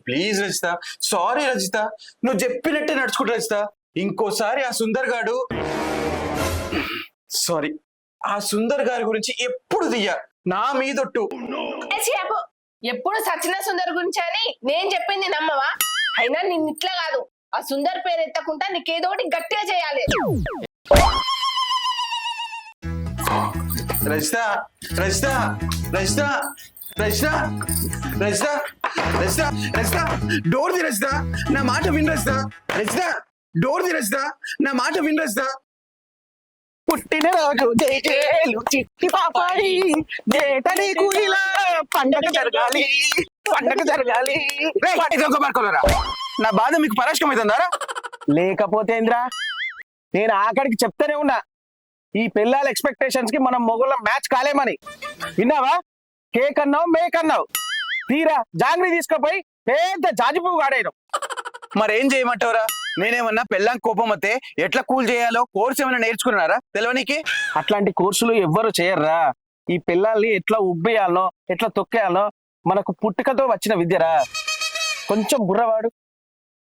Please Rajitha, sorry Rajitha, నువ్వు చెప్పినట్టే నడుచుకుంటా రజిత. ఇంకోసారి ఆ సుందర్ గాడు, సారీ, ఆ సుందర్ గారి గురించి ఎప్పుడు దియ్యా, నా మీదొట్టు. ఎప్పుడు సచిన సుందర్ గురించి అని నేను చెప్పింది నమ్మవా? అయినా నిన్ను ఇట్లా కాదు, ఆ సుందర్ పేరు ఎత్తకుండా నీకేదోటి గట్టిగా చేయాలి. రజిత, రజిత, రజిత, రజిత, రజిత, రజిత, రజిత, డోర్ ది రజిత, నా మాట win Rajitha. Rajitha, door the Rajitha, నా మాట విన్ రజిత. పుట్టినరోజు జైలు చిట్టి పాపాయి, జేటని కూలిలా పండగ జరగాలి, పండగ జరగాలి. నా బాధ మీకు పరాష్కమవుతుందారా? లేకపోతే ఏంద్రా, నేను ఆఖడికి చెప్తానే ఉన్నా, ఈ పిల్లల ఎక్స్పెక్టేషన్స్ కి మనం మొగుళ్ళ మ్యాచ్ కాలేమని. విన్నావా? కేక్ అన్నావు, మేక్ అన్నావు, తీరా జాంగ్రీ తీసుకుపోయి పెద్ద జాజిపువ్వు గాడేయడం. మరేం చేయమంటావురా? నేనేమన్నా పెళ్ళాం కోపం వస్తే ఎట్లా కూల్ చేయాలో కోర్స్ ఏమైనా నేర్చుకున్నారా తెలవనికి? అట్లాంటి కోర్సులు ఎవ్వరు చేయర్రా. ఈ పిల్లల్ని ఎట్లా ఉబ్బేయాలో, ఎట్లా తొక్కేయాలో మనకు పుట్టుకతో వచ్చిన విద్యరా. కొంచెం బుర్రవాడు.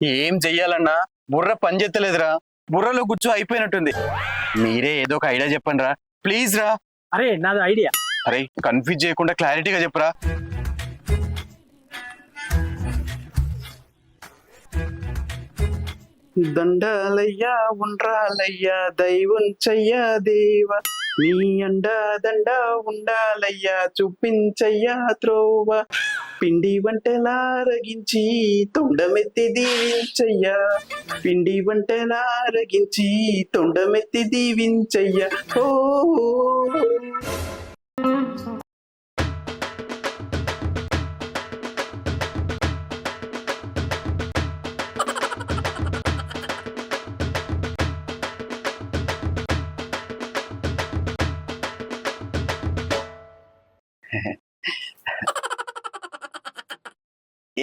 ఏం చెయ్యాలన్నా బుర్ర పనిచేత్తలేదురా, బుర్రలో గుచ్చు అయిపోయినట్టుంది. మీరే ఏదో ఒక ఐడియా చెప్పండి రా, ప్లీజ్ రా. అరే నాది ఐడియా. అరే కన్ఫ్యూజ్ చేయకుండా క్లారిటీగా చెప్పరా. దండాలయ్యా ఉండ్రాలయ్యా దైవం చెయ్యా దేవ, నీ అండా దండా ఉండాలయ్యా చూపించయ్యా త్రోవ, పిండి వంటలారగించి తొండమెత్తి దీవించయ్యా, పిండి వంటలారగించి తొండమెత్తి దీవించయ్యా. ఓ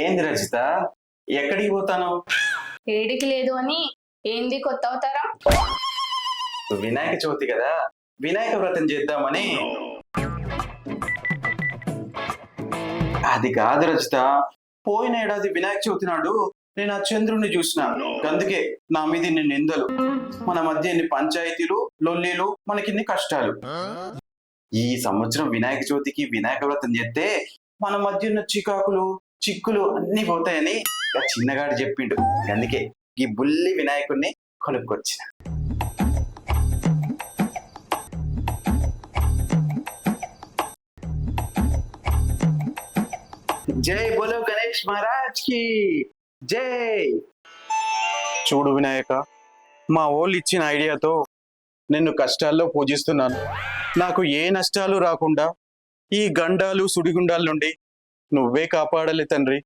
ఏంది రజిత, ఎక్కడికి పోతాను? ఏడికి లేదు అని. ఏంది కొత్త అవతారం? వినాయక చవితి కదా, వినాయక వ్రతం చేద్దామని. అది కాదు రజిత, పోయిన ఏడాది వినాయక చవితి నాడు నేను ఆ చంద్రుణ్ణి చూసిన, అందుకే నా మీద ఇన్ని నిందలు, మన మధ్య ఎన్ని పంచాయతీలు, లొల్లీలు, మనకిన్ని కష్టాలు. ఈ సంవత్సరం వినాయక చవితికి వినాయక వ్రతం చేస్తే మన మధ్య ఉన్న చికాకులు, చిక్కులు అన్ని పోతాయని ఆ చిన్నగాడు చెప్పిండు. అందుకే ఈ బుల్లి వినాయకుడిని కొనుక్కొచ్చిన. జై బోలో గణేష్ మహారాజ్ కి జై. చూడు వినాయక, మా వాళ్ళు ఇచ్చిన ఐడియాతో నిన్ను కష్టాల్లో పూజిస్తున్నాను. నాకు ఏ నష్టాలు రాకుండా ఈ గండాలు సుడిగుండాల నుండి నువ్వే కాపాడాలి తండ్రి.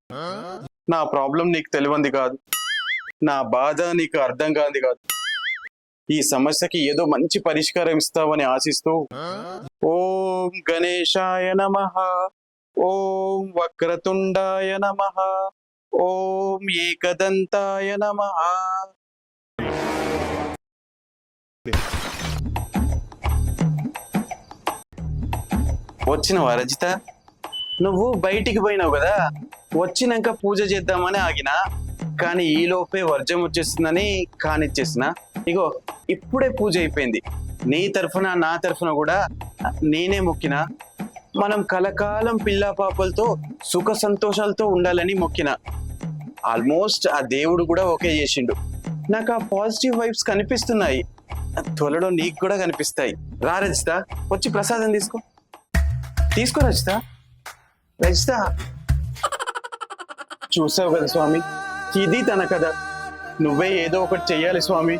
నా ప్రాబ్లం నీకు తెలియంది కాదు, నా బాధ నీకు అర్థం కాదు కాదు. ఈ సమస్యకి ఏదో మంచి పరిష్కారం ఇస్తావని ఆశిస్తూ, ఓం గణేశాయ నమః, ఓం వక్రతుండాయ నమః, ఓం ఏకదంతాయ నమః. వచ్చినవా రజిత? నువ్వు బయటికి పోయినావు కదా, వచ్చినాక పూజ చేద్దామని ఆగినా, కానీ ఈలోపే వర్జం వచ్చేస్తుందని కానిచ్చేసిన. ఇగో ఇప్పుడే పూజ అయిపోయింది. నీ తరఫున నా తరఫున కూడా నేనే మొక్కిన. మనం కలకాలం పిల్లా పాపలతో సుఖ సంతోషాలతో ఉండాలని మొక్కిన. ఆల్మోస్ట్ ఆ దేవుడు కూడా ఓకే చేసిండు. నాకు ఆ పాజిటివ్ వైబ్స్ కనిపిస్తున్నాయి, త్వరలో నీకు కూడా కనిపిస్తాయి. రా రజిత, వచ్చి ప్రసాదం తీసుకో. తీసుకో రజిత. రజిత, చూసావు కదా స్వామి, ఇది తన కథ. నువ్వే ఏదో ఒకటి చెయ్యాలి స్వామి.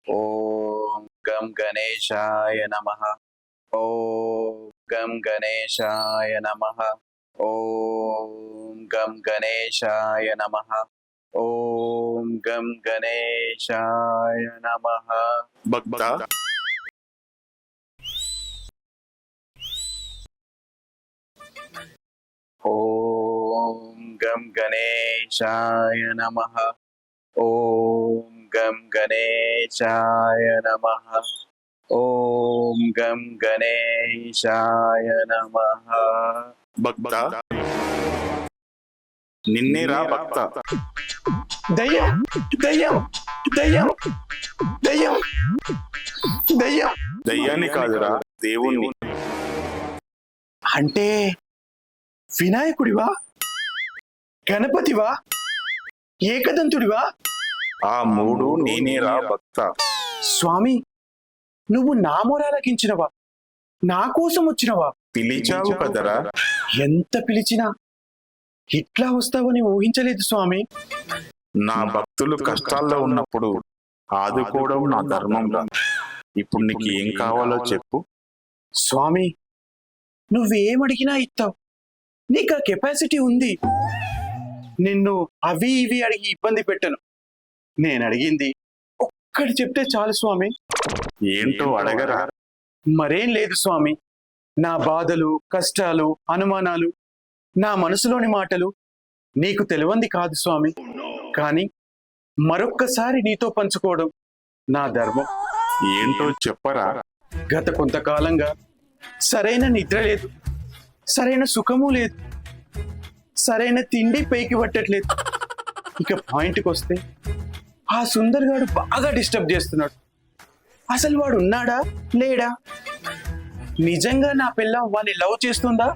ఓం గం గణేశాయ నమః, ఓం గం గణేశాయ నమః, ఓం గం గణేశాయ నమః, ఓం గం గణేశాయ నమః. భక్త ఓం గం గణేశాయ నమః, ఓం గం గణేశాయ నమః, ఓం గం గణేశాయ నమః. భక్త నిన్నేరా భక్త. దయ్యం దయ్యం దయ్యం దయ్యం దయ్యం దయ్యాన్ని కాదురా, దేవుణ్ణి. అంటే వినాయకుడివా, గణపతివా, ఏకదంతుడివా? ఆ మూడు నేనేరా భక్త. స్వామి, నువ్వు నా మొరాలకించినవా, నా కోసం వచ్చినవా? పిలిచావు కదరా. ఎంత పిలిచినా ఇట్లా వస్తావని ఊహించలేదు స్వామి. నా భక్తులు కష్టాల్లో ఉన్నప్పుడు ఆదుకోవడం నా ధర్మంరా. ఇప్పుడు నీకు ఏం కావాలో చెప్పు. స్వామి, నువ్వేమడిగినా ఇస్తావు, నీకు ఆ కెపాసిటీ ఉంది. నిన్ను అవి ఇవి అడిగి ఇబ్బంది పెట్టను. నేను అడిగింది ఒక్కటి చెప్తే చాలు స్వామి. ఏంటో అడగరా. మరేం లేదు స్వామి, నా బాధలు, కష్టాలు, అనుమానాలు, నా మనసులోని మాటలు నీకు తెలియంది కాదు స్వామి. కానీ మరొక్కసారి నీతో పంచుకోవడం నా ధర్మం. ఏంటో చెప్పరా. గత కొంతకాలంగా సరైన నిద్ర లేదు, సరైన సుఖము లేదు, సరైన తిండి పైకి పట్టట్లేదు. ఇక పాయింట్కి వస్తే ఆ సుందర్ గాడు బాగా డిస్టర్బ్ చేస్తున్నాడు. అసలు వాడు ఉన్నాడా లేడా? నిజంగా నా పిల్లం వాడిని లవ్ చేస్తుందా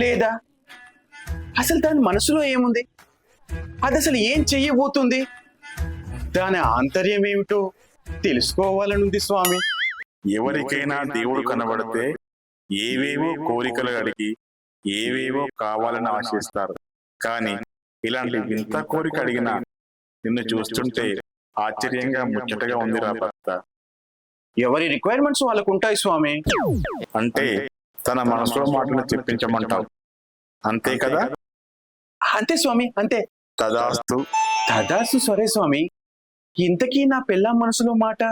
లేదా? అసలు దాని మనసులో ఏముంది? అది అసలు ఏం చెయ్యబోతుంది? దాని ఆంతర్యం ఏమిటో తెలుసుకోవాలనుంది స్వామి. ఎవరికైనా దేవుడు కనబడితే ఏవేవో కోరికలు అడిగి ఏవేవో కావాలని ఆశిస్తారు. కానీ ఇలాంటి వింత కోరిక అడిగినా నిన్ను చూస్తుంటే ఆశ్చర్యంగా ముచ్చటగా ఉందిరా భక్త. ఎవరి రిక్వైర్మెంట్స్ వాళ్ళకు ఉంటాయి స్వామి. అంటే తన మనసులో మాటలు చెప్పించమంటావు, అంతే కదా? అంతే స్వామి, అంతే. తదాస్తు. తదాస్తు. సరే స్వామి, ఇంతకీ నా పిల్ల మనసులో మాట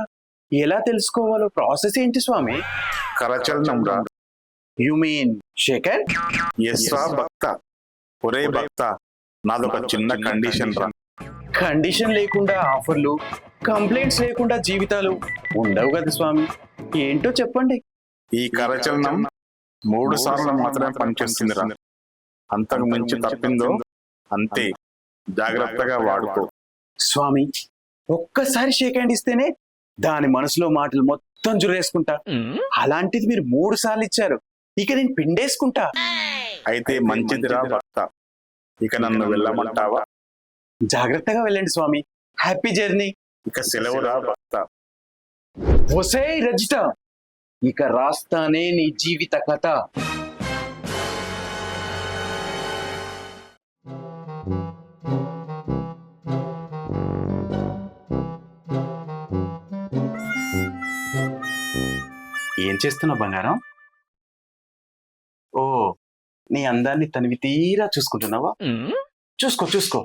ఎలా తెలుసుకోవాలో ప్రాసెస్ ఏంటి స్వామి? కరచలనం రా. You mean shake hand? Yes రా భక్త. ఒరే భక్త, నాదొక చిన్న కండిషన్ రా. కండిషన్ లేకుండా ఆఫర్లు, కంప్లైంట్స్ లేకుండా జీవితాలు ఉండవు కదా స్వామి. ఏంటో చెప్పండి. ఈ కరచలనం 3 సార్లు మాత్రమే పనిచేస్తుంది రా. అంతకు మించి తప్పిందో అంతే, జాగ్రత్తగా వాడుకో. స్వామి, ఒక్కసారి షేక్ హ్యాండ్ ఇస్తేనే దాని మనసులో మాటలు మొత్తం జురేసుకుంటా. అలాంటిది మీరు 3 సార్లు ఇచ్చారు, ఇక నేను పిండేసుకుంటా. అయితే మంచిదిరా భక్త. ఇక నన్ను వెళ్ళమంటావా? జాగ్రత్తగా వెళ్ళండి స్వామి. Happy journey. ఇక సెలవురా భక్త. ఒసేయ్ రజిత, ఇక రాస్తానే నీ జీవిత కథ. ఏం చేస్తున్నావు బంగారం? ఓ, నీ అందాన్ని తనివి తీరా చూసుకుంటున్నావా? చూసుకో చూసుకో.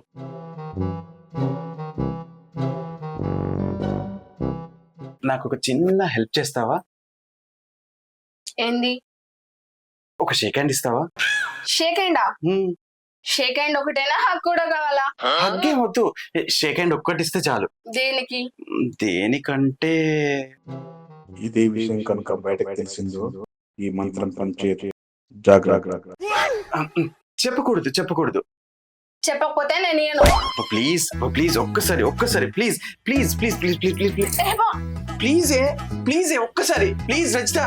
నాకు ఒక చిన్న హెల్ప్ చేస్తావా? ఏంది? ఒక షేక్ హ్యాండ్ ఇస్తావా? షేక్ హ్యాండా? షేక్ హ్యాండ్ ఒకటేనా, హక్ కూడా కావాలా? హగ్గే వద్దు, షేక్ హ్యాండ్ ఒక్కటి ఇస్తే చాలు. దేనికి? దేనికంటే ఇదే విషయం కనుక బయటకు తెలిసిందో ఈ మంత్రం పనిచేయదు. జాగ్రత్త. చెప్పకూడదు చెప్పకూడదు. చెప్పకపోతే నేను ఇయ్యను. ప్లీజ్ ప్లీజ్, ఒక్కసారి ఒక్కసారి, please please please please please please please please please ఒక్కసారి ప్లీజ్ రజిత.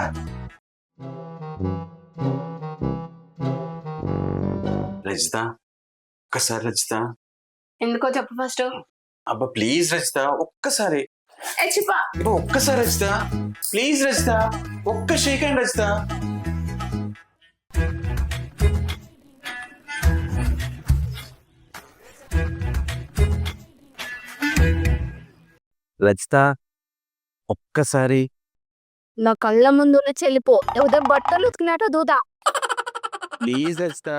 రజిత, ఒక్కసారి రజిత. ఎందుకో చెప్పు ఫస్ట్. అబ్బా ప్లీజ్ రజిత, ఒక్కసారి. చెప్పా. ఒక్కసారి రజిత, ప్లీజ్ రజిత, ఒక్క షేక్ హ్యాండ్ రజిత. రజిత, ఒక్కసారి. నా కళ్ళ ముందు చెల్లిపో, ఉదయం బట్టలు ఉతికినట్టు దూదా. ప్లీజ్ రజిత.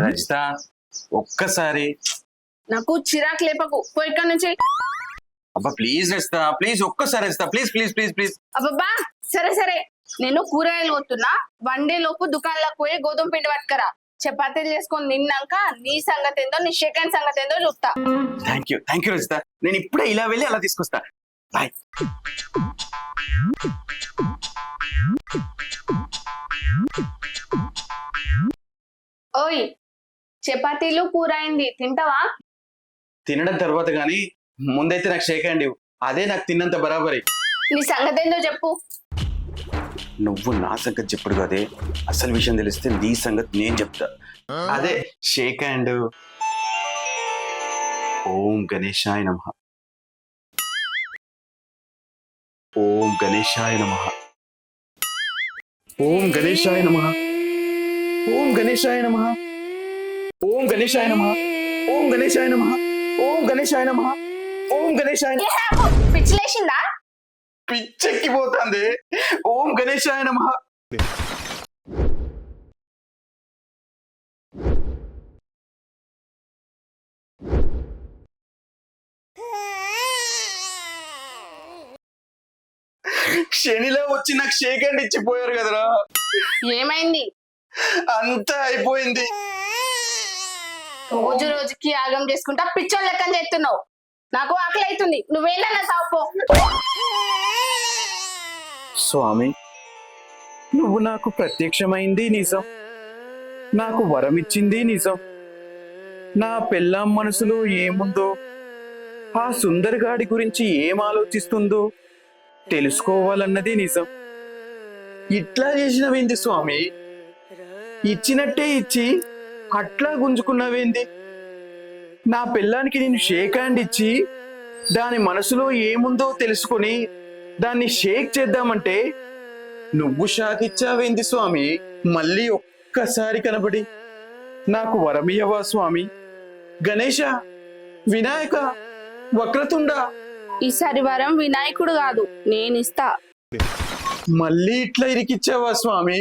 రజిత, ఒక్కసారి. నాకు చిరాకు లేపకు, పోయి ఇక్కడ నుంచి. అబ్బా ప్లీజ్ రజిత, ప్లీజ్ ఒక్కసారి Rajitha, please please please please. అబ్బబ్బా సరే సరే, నేను కూరగాయలు కొత్తున్నా, 1 డే లోపు దుకాణంలోకి పోయి గోధుమ పిండి పట్టుకరా. చపాతీలు చేసుకొని తిన్నాక నీ సంగతి ఏందో, నీ షేక్ హ్యాండ్ సంగతి ఏందో చూస్తా. Thank you Rajitha. నేను ఇప్పుడే ఇలా వెళ్ళి అలా తీసుకొస్తా. బాయ్. ఓయ్, చపాతీలు కూర అయింది, తింటావా? తినడం తర్వాత కానీ ముందైతే నాకు షేక్ హ్యాండ్ ఇవ్వు. అదే నాకు తిన్నంత బరాబరి. నీ సంగతి ఏందో చెప్పు. నువ్వు నా సంగతి చెప్పుడు కదే, అసలు విషయం తెలిస్తే నీ సంగతి నేను చెప్తా. అదే షేక్ హ్యాండ్. ఓం గణేశాయ నమః. ఓం గణేశాయ నమః. ఓం గణేశాయ నమః. ఓం గణేశాయ నమః. ఓం గణేశాయ నమః. ఓం గణేశాయ నమః. ఓం గణేశాయ నమః. ఓం గణేశాయ ఏ ఆపు, పిచ్చిలేసిందా? పిచ్చెక్కిపోతుంది. ఓం గణేశాయ నమః. శనిలో వచ్చి నాకు షేక్ హ్యాండ్ ఇచ్చిపోయారు కదరా, ఏమైంది? అంతా అయిపోయింది. రోజు రోజుకి యాగం చేసుకుంటా పిచ్చోళ్ళ లెక్కన చేస్తున్నావు. నాకు ఆకలి అవుతుంది, నువ్వేనా సావుపో. స్వామి, నువ్వు నాకు ప్రత్యక్షమైంది నిజం, నాకు వరం ఇచ్చింది నిజం. నా పెళ్ళాం మనసులో ఏముందో, ఆ సుందర్ గాడి గురించి ఏం ఆలోచిస్తుందో తెలుసుకోవాలన్నది నిజం. ఇట్లా చేసినవేంది స్వామి? ఇచ్చినట్టే ఇచ్చి అట్లా గుంజుకున్నావేంది? నా పెళ్ళానికి నేను షేక్ హ్యాండ్ ఇచ్చి దాని మనసులో ఏముందో తెలుసుకొని దాన్ని షేక్ చేద్దామంటే నువ్వు షాక్ ఇచ్చావేంది స్వామి? మళ్ళీ ఒక్కసారి కనబడి నాకు వరమియవా స్వామి? గణేశ, వినాయక, వక్రతుండ, ఈసారి వరం వినాయకుడు కాదు, నేను ఇస్తా. మళ్ళీ ఇట్లా ఇరికిచ్చావా స్వామి?